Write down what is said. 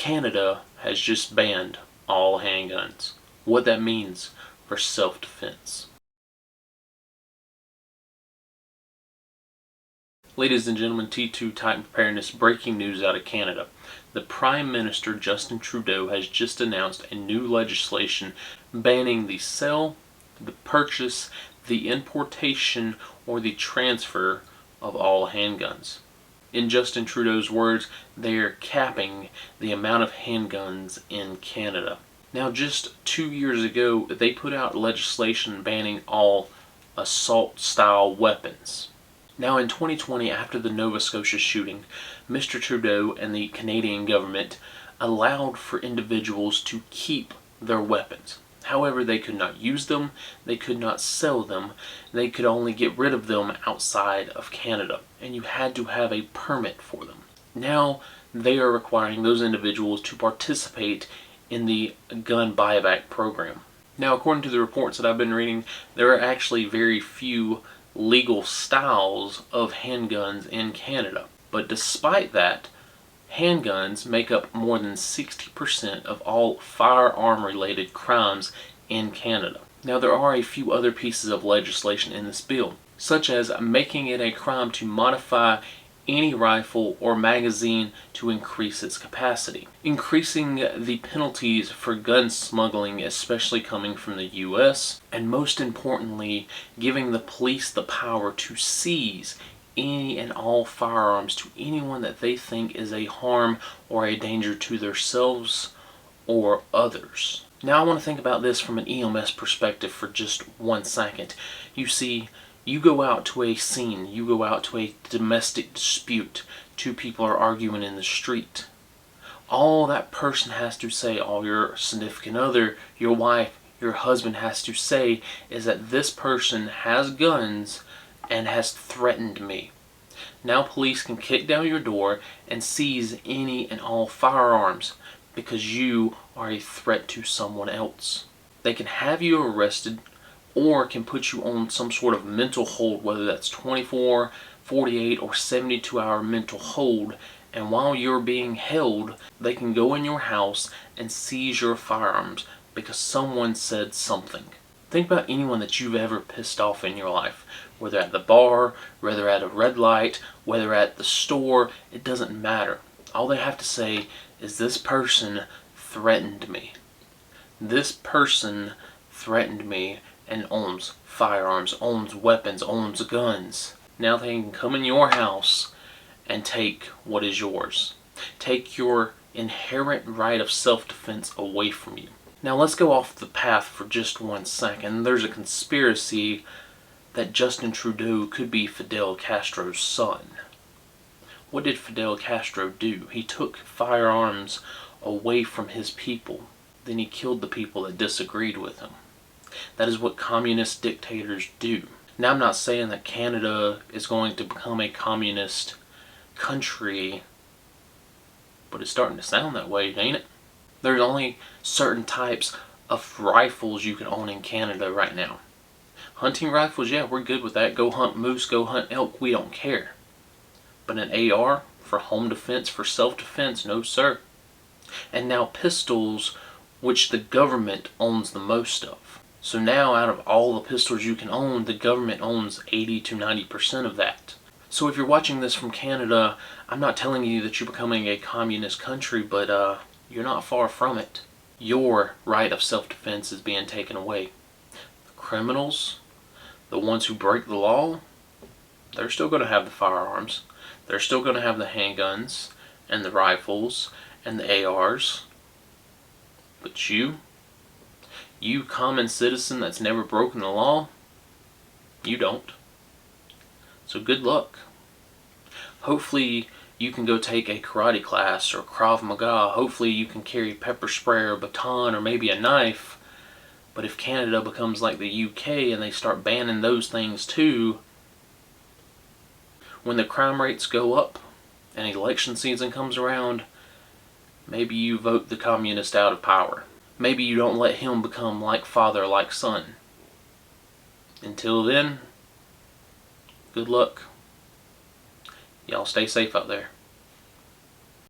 Canada has just banned all handguns. What that means for self-defense. Ladies and gentlemen, T2 Titan Preparedness breaking news out of Canada. The Prime Minister Justin Trudeau has just announced a new legislation banning the sale, the purchase, the importation, or the transfer of all handguns. In Justin Trudeau's words, they are capping the amount of handguns in Canada. Now, just 2 years ago, they put out legislation banning all assault-style weapons. Now, in 2020, after the Nova Scotia shooting, Mr. Trudeau and the Canadian government allowed for individuals to keep their weapons. However, they could not use them, they could not sell them, they could only get rid of them outside of Canada, and you had to have a permit for them. Now, they are requiring those individuals to participate in the gun buyback program. Now, according to the reports that I've been reading, there are actually very few legal styles of handguns in Canada. But despite that, handguns make up more than 60% of all firearm-related crimes in Canada. Now, there are a few other pieces of legislation in this bill, such as making it a crime to modify any rifle or magazine to increase its capacity, increasing the penalties for gun smuggling, especially coming from the US, and most importantly, giving the police the power to seize any and all firearms to anyone that they think is a harm or a danger to themselves or others. Now, I want to think about this from an EMS perspective for just 1 second. You see, you go out to a scene, you go out to a domestic dispute, two people are arguing in the street. All that person has to say, all your significant other, your wife, your husband has to say is that this person has guns and has threatened me. Now police can kick down your door and seize any and all firearms because you are a threat to someone else. They can have you arrested or can put you on some sort of mental hold, whether that's 24, 48, or 72-hour mental hold. And while you're being held, they can go in your house and seize your firearms because someone said something. Think about anyone that you've ever pissed off in your life, whether at the bar, whether at a red light, whether at the store, it doesn't matter. All they have to say is, this person threatened me. This person threatened me and owns firearms, owns weapons, owns guns. Now they can come in your house and take what is yours. Take your inherent right of self-defense away from you. Now let's go off the path for just 1 second. There's a conspiracy that Justin Trudeau could be Fidel Castro's son. What did Fidel Castro do? He took firearms away from his people. Then he killed the people that disagreed with him. That is what communist dictators do. Now, I'm not saying that Canada is going to become a communist country, but it's starting to sound that way, ain't it? There's only certain types of rifles you can own in Canada right now. Hunting rifles, yeah, we're good with that. Go hunt moose, go hunt elk, we don't care. But an AR for home defense, for self-defense, no sir. And now pistols, which the government owns the most of. So now, out of all the pistols you can own, the government owns 80 to 90% of that. So if you're watching this from Canada, I'm not telling you that you're becoming a communist country, but you're not far from it. Your right of self-defense is being taken away. The criminals, the ones who break the law, they're still going to have the firearms. They're still going to have the handguns and the rifles and the ARs. But you common citizen that's never broken the law, you don't. So good luck. Hopefully you can go take a karate class or Krav Maga. Hopefully you can carry pepper spray or a baton or maybe a knife. But if Canada becomes like the UK and they start banning those things too, when the crime rates go up and election season comes around, maybe you vote the communist out of power. Maybe you don't let him become like father, like son. Until then, good luck. Y'all stay safe out there.